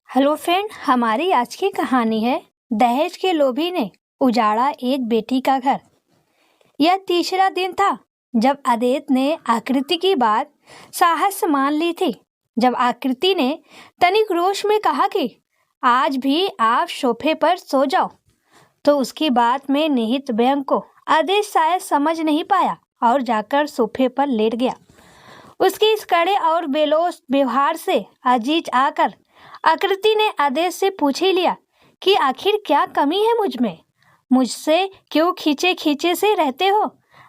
Hello friend, हमारी आज की कहानी है दहेज के लोभी ने उजाड़ा एक बेटी का घर। यह तीसरा दिन था जब आदित्य ने आकृति की बात साहस से मान ली थी। जब आकृति ने तनिक रोष में कहा कि आज भी आप सोफे पर सो जाओ, तो उसकी बात में निहित व्यंग को आदित्य शायद समझ नहीं पाया और जाकर सोफे पर लेट गया। उसके इस कड़े और बेलोस व्यवहार से अजीज आकर आकृति ने आदेश से पूछ ही लिया कि आखिर क्या कमी है मुझ में, मुझसे क्यों खींचे खींचे से रहते हो।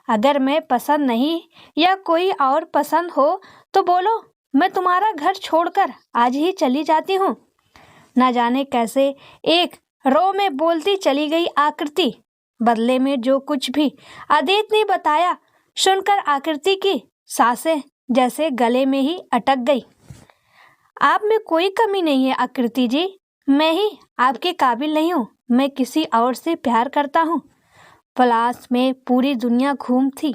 अगर मैं पसंद नहीं या कोई और पसंद हो तो बोलो, मैं तुम्हारा घर छोड़कर आज ही चली जाती हूँ। न जाने कैसे एक रो में बोलती चली गई आकृति। बदले में जो कुछ भी आदित्य ने बताया सुनकर आकृति की सांसें जैसे गले में ही अटक गई। आप में कोई कमी नहीं है आकृति जी, मैं ही आपके काबिल नहीं हूँ। मैं किसी और से प्यार करता हूँ। पलाश में पूरी दुनिया घूम थी।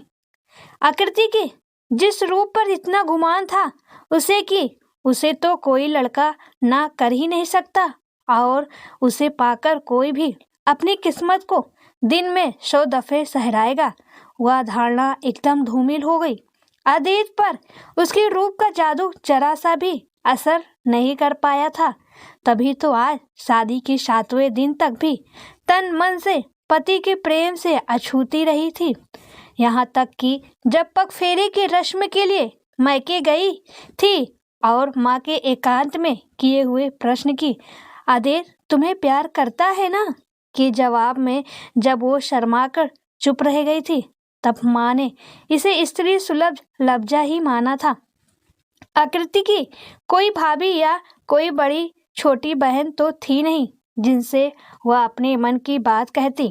आकृति के जिस रूप पर इतना गुमान था उसे तो कोई लड़का ना कर ही नहीं सकता, और उसे पाकर कोई भी अपनी किस्मत को दिन में 100 दफे सहराएगा। वह धारणा एकदम धूमिल हो गई। आदित्य पर उसके रूप का जादू जरा सा भी असर नहीं कर पाया था। तभी तो आज शादी के 7वें दिन तक भी तन मन से पति के प्रेम से अछूती रही थी। यहाँ तक कि जब पग फेरे के रस्म के लिए मैके गई थी और माँ के एकांत में किए हुए प्रश्न की, आदित्य तुम्हें प्यार करता है ना, के जवाब में जब वो शर्माकर चुप रह गई थी, तब माँ ने इसे स्त्री सुलभ लफ्जा ही माना था। आकृति की कोई भाभी या कोई बड़ी छोटी बहन तो थी नहीं जिनसे वह अपने मन की बात कहती।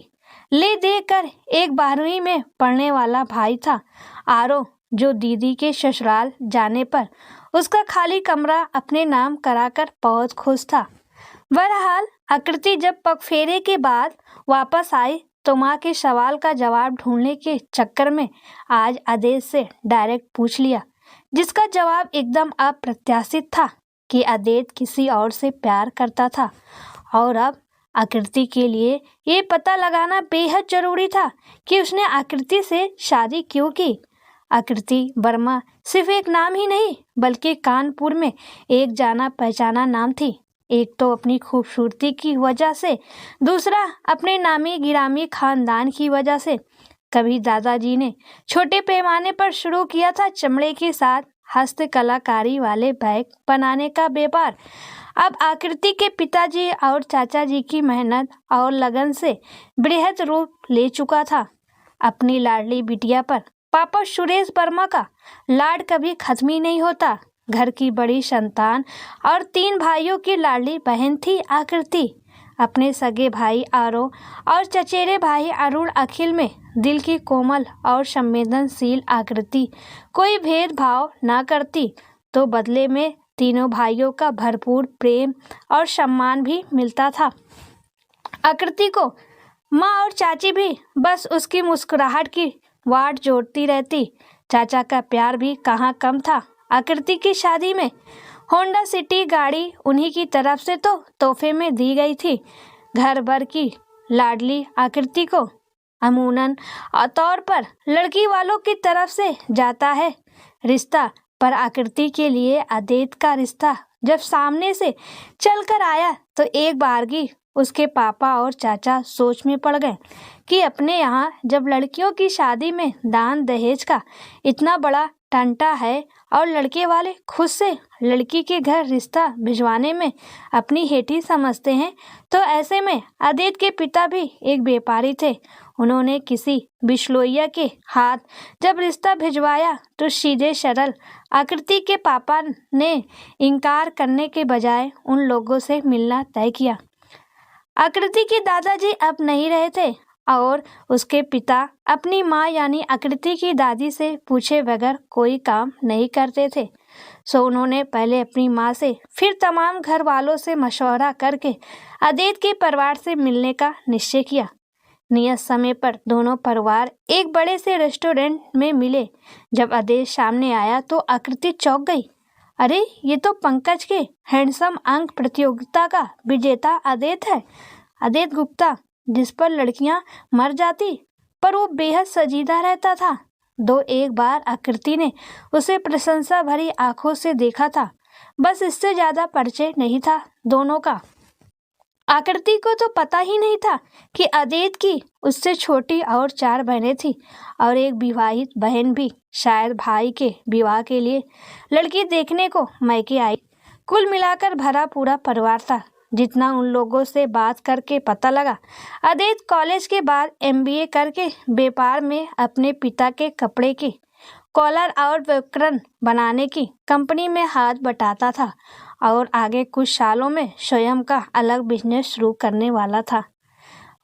ले दे कर एक 12वीं में पढ़ने वाला भाई था आरो, जो दीदी के ससुराल जाने पर उसका खाली कमरा अपने नाम कराकर बहुत खुश था। बहरहाल आकृति जब पगफेरे के बाद वापस आई तो माँ के सवाल का जवाब ढूंढने के चक्कर में आज आदेश से डायरेक्ट पूछ लिया, जिसका जवाब एकदम अप्रत्याशित था कि आदित्य किसी और से प्यार करता था। और अब आकृति के लिए ये पता लगाना बेहद जरूरी था कि उसने आकृति से शादी क्यों की। आकृति वर्मा सिर्फ एक नाम ही नहीं बल्कि कानपुर में एक जाना पहचाना नाम थी। एक तो अपनी खूबसूरती की वजह से, दूसरा अपने नामी गिरामी खानदान की वजह से। कभी दादाजी ने छोटे पैमाने पर शुरू किया था चमड़े के साथ हस्तकलाकारी वाले बैग बनाने का व्यापार। अब आकृति के पिताजी और चाचा जी की मेहनत और लगन से बृहद रूप ले चुका था। अपनी लाडली बिटिया पर पापा सुरेश वर्मा का लाड कभी खत्म ही नहीं होता। घर की बड़ी संतान और 3 भाइयों की लाडली बहन थी आकृति। अपने सगे भाई आरो और चचेरे भाई अरुण अखिल में दिल की कोमल और संवेदनशील आकृति कोई भेदभाव ना करती, तो बदले में तीनों भाइयों का भरपूर प्रेम और सम्मान भी मिलता था। आकृति को माँ और चाची भी बस उसकी मुस्कुराहट की वाट जोड़ती रहती। चाचा का प्यार भी कहाँ कम था। आकृति की शादी में होंडा सिटी गाड़ी उन्हीं की तरफ से तो तोहफे में दी गई थी। घर भर की लाडली आकृति को अमूमन तौर पर लड़की वालों की तरफ से जाता है रिश्ता, पर आकृति के लिए आदित्य का रिश्ता जब सामने से चलकर आया तो एक बारगी उसके पापा और चाचा सोच में पड़ गए कि अपने यहाँ जब लड़कियों की शादी में दान दहेज का इतना बड़ा टंटा है और लड़के वाले खुद से लड़की के घर रिश्ता भिजवाने में अपनी हेठी समझते हैं, तो ऐसे में आदित्य के पिता भी एक व्यापारी थे। उन्होंने किसी बिश्नोइया के हाथ जब रिश्ता भिजवाया तो सीधे सरल आकृति के पापा ने इनकार करने के बजाय उन लोगों से मिलना तय किया। आकृति के दादाजी अब नहीं रहे थे और उसके पिता अपनी माँ यानी आकृति की दादी से पूछे बगैर कोई काम नहीं करते थे। सो उन्होंने पहले अपनी माँ से फिर तमाम घर वालों से मशवरा करके आदित्य के परिवार से मिलने का निश्चय किया। नियत समय पर दोनों परिवार एक बड़े से रेस्टोरेंट में मिले। जब आदित्य सामने आया तो आकृति चौंक गई। अरे ये तो पंकज के हैंडसम अंक प्रतियोगिता का विजेता अदित है, अदित गुप्ता, जिस पर लड़कियां मर जाती पर वो बेहद सजीदा रहता था। दो एक बार आकृति ने उसे प्रशंसा भरी आंखों से देखा था, बस इससे ज्यादा परिचय नहीं था दोनों का। आकृति को तो पता ही नहीं था कि अदित की उससे छोटी और 4 बहनें थी और एक विवाहित बहन भी शायद भाई के विवाह के लिए लड़की देखने को मैके आई। कुल मिलाकर भरा पूरा परिवार था। जितना उन लोगों से बात करके पता लगा, अदित कॉलेज के बाद एमबीए करके व्यापार में अपने पिता के कपड़े के कॉलर और वैक्रण बनाने की कंपनी में हाथ बटाता था और आगे कुछ सालों में स्वयं का अलग बिजनेस शुरू करने वाला था।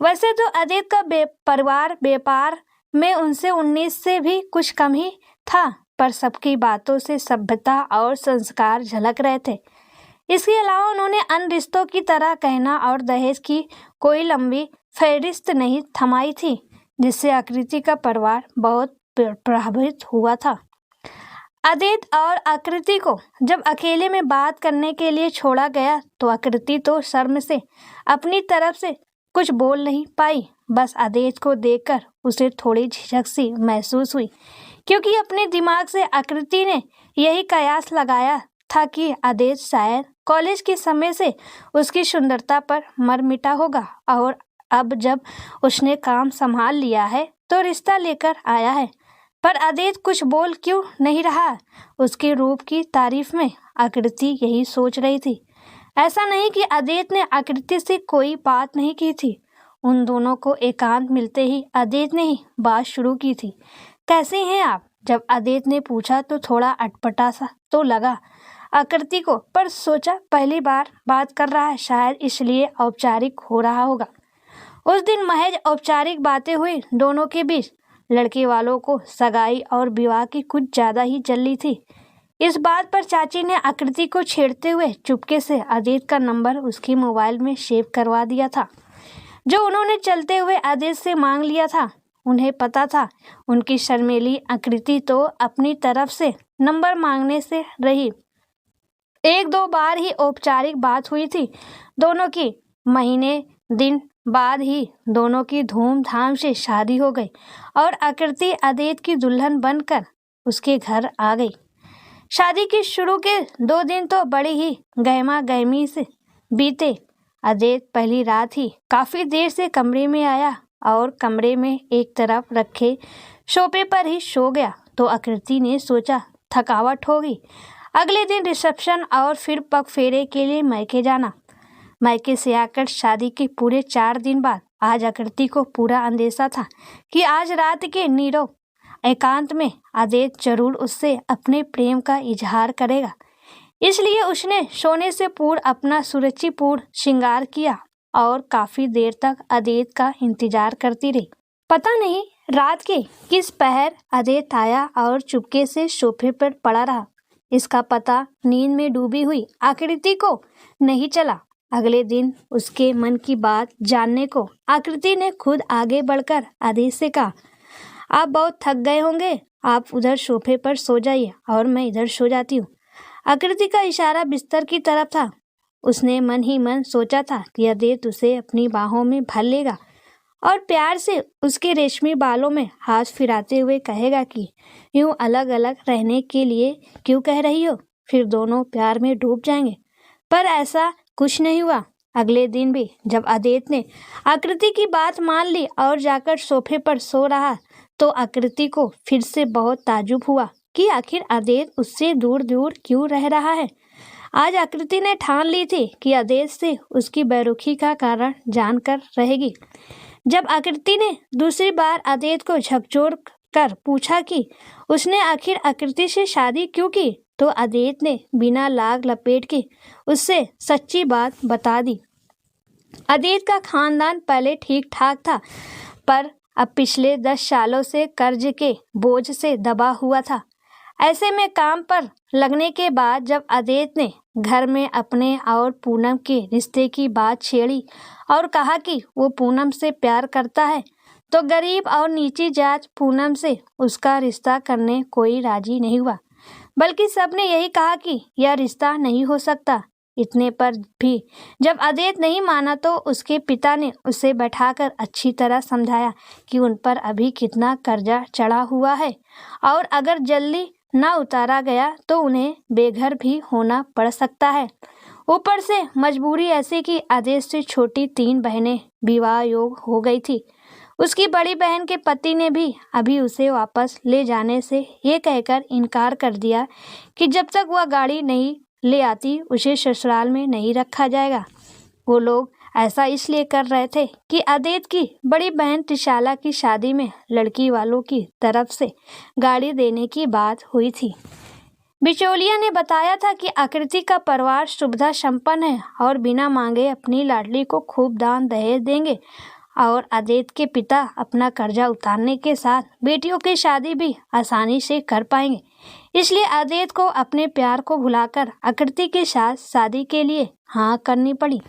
वैसे तो अदित का परिवार व्यापार में उनसे 19 से भी कुछ कम ही था, पर सबकी बातों से सभ्यता और संस्कार झलक रहे थे। इसके अलावा उन्होंने अन्य रिश्तों की तरह कहना और दहेज की कोई लंबी फहरिस्त नहीं थमाई थी, जिससे आकृति का परिवार बहुत प्रभावित हुआ था। अदित और आकृति को जब अकेले में बात करने के लिए छोड़ा गया तो आकृति तो शर्म से अपनी तरफ से कुछ बोल नहीं पाई। बस अदित को देखकर उसे थोड़ी झिझक सी महसूस हुई, क्योंकि अपने दिमाग से आकृति ने यही कयास लगाया था कि अदित शायद कॉलेज के समय से उसकी सुंदरता पर मर मिटा होगा और अब जब उसने काम संभाल लिया है तो रिश्ता लेकर आया है। पर अदित कुछ बोल क्यों नहीं रहा? उसके रूप की तारीफ में आकृति यही सोच रही थी। ऐसा नहीं कि अदित ने आकृति से कोई बात नहीं की थी। उन दोनों को एकांत मिलते ही अदित ने ही बात शुरू की थी। कैसे हैं आप? जब अदित ने पूछा तो थोड़ा अटपटा सा तो लगा आकृति को, पर सोचा पहली बार बात कर रहा है, शायद इसलिए औपचारिक हो रहा होगा। उस दिन महज औपचारिक बातें हुई दोनों के बीच। लड़के वालों को सगाई और विवाह की कुछ ज्यादा ही जल्दी थी। इस बात पर चाची ने आकृति को छेड़ते हुए चुपके से अदित का नंबर उसकी मोबाइल में सेव करवा दिया था, जो उन्होंने चलते हुए अदित से मांग लिया था। उन्हें पता था उनकी शर्मीली आकृति तो अपनी तरफ से नंबर मांगने से रही। 1-2 बार ही औपचारिक बात हुई थी दोनों की। महीने दिन बाद ही दोनों की धूमधाम से शादी हो गई और आकृति अदित की दुल्हन बनकर उसके घर आ गई। शादी के शुरू के 2 दिन तो बड़ी ही गहमा गहमी से बीते। अदित पहली रात ही काफी देर से कमरे में आया और कमरे में एक तरफ रखे सोफे पर ही सो गया तो आकृति ने सोचा थकावट होगी, अगले दिन रिसेप्शन और फिर पग फेरे के लिए मैके जाना। मैके से आकर शादी के पूरे 4 दिन बाद आज आकृति को पूरा अंदेशा था कि आज रात के नीरव एकांत में अदित जरूर उससे अपने प्रेम का इजहार करेगा। इसलिए उसने सोने से पूर्व अपना सुरुचिपूर्ण श्रृंगार किया और काफी देर तक अदित का इंतजार करती रही। पता नहीं रात के किस पहर अदित आया और चुपके से सोफे पर पड़ा रहा। इसका पता नींद में डूबी हुई आकृति को नहीं चला। अगले दिन उसके मन की बात जानने को आकृति ने खुद आगे बढ़कर अदित से कहा, आप बहुत थक गए होंगे, आप उधर सोफे पर सो जाइए और मैं इधर सो जाती हूँ। आकृति का इशारा बिस्तर की तरफ था। उसने मन ही मन सोचा था कि अदित उसे अपनी बाहों में भर लेगा और प्यार से उसके रेशमी बालों में हाथ फिराते हुए कहेगा कि यूं अलग अलग रहने के लिए क्यों कह रही हो, फिर दोनों प्यार में डूब जाएंगे। पर ऐसा कुछ नहीं हुआ। अगले दिन भी जब अदित ने आकृति की बात मान ली और जाकर सोफे पर सो रहा तो आकृति को फिर से बहुत ताज्जुब हुआ कि आखिर अदित उससे दूर दूर क्यों रह रहा है। आज आकृति ने ठान ली थी कि अदित से उसकी बेरुखी का कारण जानकर रहेगी। जब आकृति ने दूसरी बार अदित को झकझोर कर पूछा कि उसने आखिर आकृति से शादी क्यों की, तो अदित ने बिना लाग लपेट के उससे सच्ची बात बता दी। अदित का खानदान पहले ठीक ठाक था, पर अब पिछले 10 सालों से कर्ज के बोझ से दबा हुआ था। ऐसे में काम पर लगने के बाद जब अदित ने घर में अपने और पूनम के रिश्ते की बात छेड़ी और कहा कि वो पूनम से प्यार करता है, तो गरीब और नीची जात पूनम से उसका रिश्ता करने कोई राजी नहीं हुआ। बल्कि सबने यही कहा कि यह रिश्ता नहीं हो सकता। इतने पर भी जब अदेत नहीं माना तो उसके पिता ने उसे बैठाकर अच्छी तरह समझाया कि उन पर अभी कितना कर्जा चढ़ा हुआ है और अगर जल्दी ना उतारा गया तो उन्हें बेघर भी होना पड़ सकता है। ऊपर से मजबूरी ऐसी कि अदेत से छोटी 3 बहनें विवाह योग हो गई थी। उसकी बड़ी बहन के पति ने भी अभी उसे वापस ले जाने से ये कहकर इनकार कर दिया कि जब तक वह गाड़ी नहीं ले आती उसे ससुराल में नहीं रखा जाएगा। वो लोग ऐसा इसलिए कर रहे थे कि अदेत की बड़ी बहन त्रिशाला की शादी में लड़की वालों की तरफ से गाड़ी देने की बात हुई थी। बिचौलिया ने बताया था कि आकृति का परिवार सुविधा संपन्न है और बिना मांगे अपनी लाडली को खूब दान दहेज देंगे और अदेत के पिता अपना कर्जा उतारने के साथ बेटियों की शादी भी आसानी से कर पाएंगे। इसलिए अदेत को अपने प्यार को भुलाकर आकृति के साथ शादी के लिए हाँ करनी पड़ी।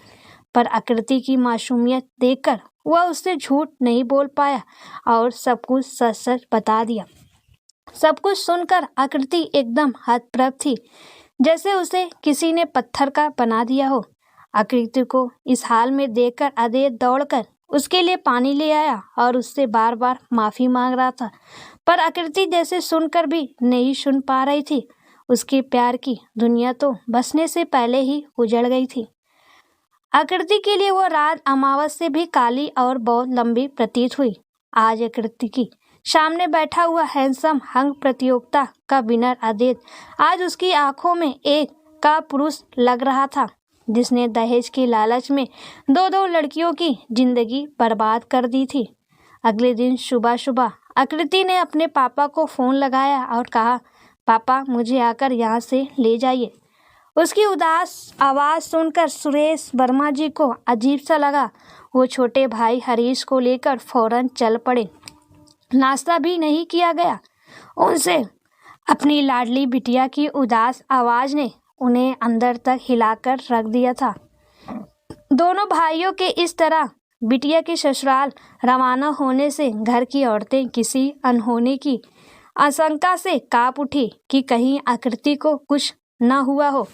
पर आकृति की मासूमियत देखकर वह उससे झूठ नहीं बोल पाया और सब कुछ सच सच बता दिया। सब कुछ सुनकर आकृति एकदम हतप्रभ थी, जैसे उसे किसी ने पत्थर का बना दिया हो। आकृति को इस हाल में देखकर अदेत दौड़कर उसके लिए पानी ले आया और उससे बार बार माफी मांग रहा था, पर आकृति जैसे सुनकर भी नहीं सुन पा रही थी। उसके प्यार की दुनिया तो बसने से पहले ही उजड़ गई थी। आकृति के लिए वो रात अमावस से भी काली और बहुत लंबी प्रतीत हुई। आज आकृति की सामने बैठा हुआ हैंडसम हंग प्रतियोगिता का विनर अदेत आज उसकी आंखों में एक का पुरुष लग रहा था, जिसने दहेज के लालच में 2-2 लड़कियों की जिंदगी बर्बाद कर दी थी। अगले दिन सुबह सुबह आकृति ने अपने पापा को फोन लगाया और कहा, पापा मुझे आकर यहाँ से ले जाइए। उसकी उदास आवाज़ सुनकर सुरेश वर्मा जी को अजीब सा लगा। वो छोटे भाई हरीश को लेकर फौरन चल पड़े। नाश्ता भी नहीं किया गया उनसे। अपनी लाडली बिटिया की उदास आवाज़ ने उन्हें अंदर तक हिलाकर रख दिया था। दोनों भाइयों के इस तरह बिटिया के ससुराल रवाना होने से घर की औरतें किसी अनहोनी की आशंका से कांप उठी कि कहीं आकृति को कुछ न हुआ हो।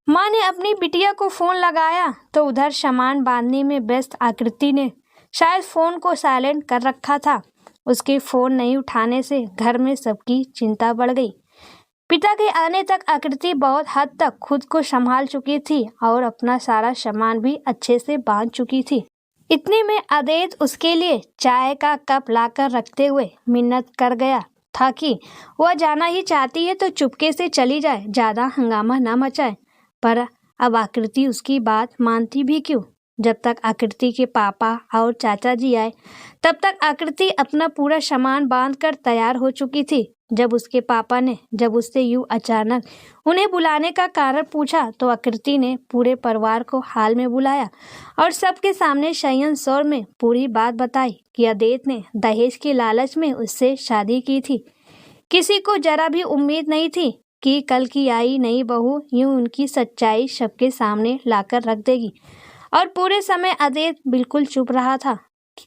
माँ ने अपनी बिटिया को फ़ोन लगाया तो उधर सामान बांधने में व्यस्त आकृति ने शायद फ़ोन को साइलेंट कर रखा था। उसके फ़ोन नहीं उठाने से घर में सबकी चिंता बढ़ गई। पिता के आने तक आकृति बहुत हद तक खुद को संभाल चुकी थी और अपना सारा सामान भी अच्छे से बांध चुकी थी। इतने में अदेत उसके लिए चाय का कप लाकर रखते हुए मिन्नत कर गया था कि वह जाना ही चाहती है तो चुपके से चली जाए, ज़्यादा हंगामा ना मचाए। पर अब आकृति उसकी बात मानती भी क्यों? जब तक आकृति के पापा और चाचा जी आए तब तक आकृति अपना पूरा सामान बांधकर तैयार हो चुकी थी। जब उसके पापा ने जब उससे यूं अचानक उन्हें बुलाने का कारण पूछा तो आकृति ने पूरे परिवार को हाल में बुलाया और सबके सामने संयम स्वर में पूरी बात बताई कि अदेत ने दहेज के लालच में उससे शादी की थी। किसी को जरा भी उम्मीद नहीं थी कि कल की आई नई बहू यूं उनकी सच्चाई सबके सामने लाकर रख देगी। और पूरे समय अदेत बिल्कुल चुप रहा था,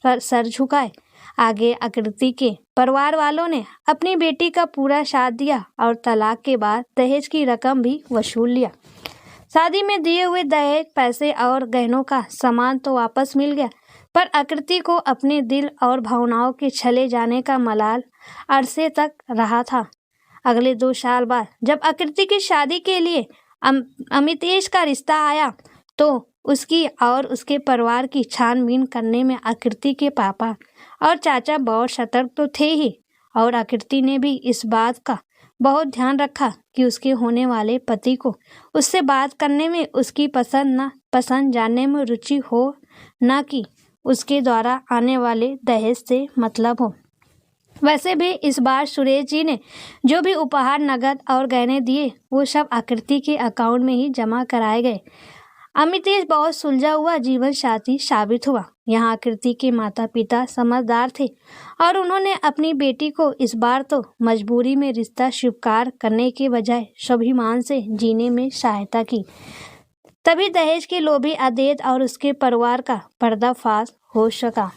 सर झुकाए। आगे आकृति के परिवार वालों ने अपनी बेटी का पूरा साथ दिया और तलाक के बाद दहेज की रकम भी वसूल लिया। शादी में दिए हुए दहेज पैसे और गहनों का सामान तो वापस मिल गया, पर आकृति को अपने दिल और भावनाओं के छले जाने का मलाल अरसे तक रहा था। अगले 2 साल बाद जब आकृति की शादी के लिए अमितेश का रिश्ता आया तो उसकी और उसके परिवार की छानबीन करने में आकृति के पापा और चाचा बहुत सतर्क तो थे ही, और आकृति ने भी इस बात का बहुत ध्यान रखा कि उसके होने वाले पति को उससे बात करने में उसकी पसंद ना पसंद जानने में रुचि हो, ना कि उसके द्वारा आने वाले दहेज से मतलब हो। वैसे भी इस बार सुरेश जी ने जो भी उपहार, नगद और गहने दिए वो सब आकृति के अकाउंट में ही जमा कराए गए। अमितेश बहुत सुलझा हुआ जीवन साथी साबित हुआ। यहाँ आकृति के माता पिता समझदार थे और उन्होंने अपनी बेटी को इस बार तो मजबूरी में रिश्ता स्वीकार करने के बजाय स्वाभिमान से जीने में सहायता की। तभी दहेज के लोभी अदेत और उसके परिवार का पर्दाफाश हो सका।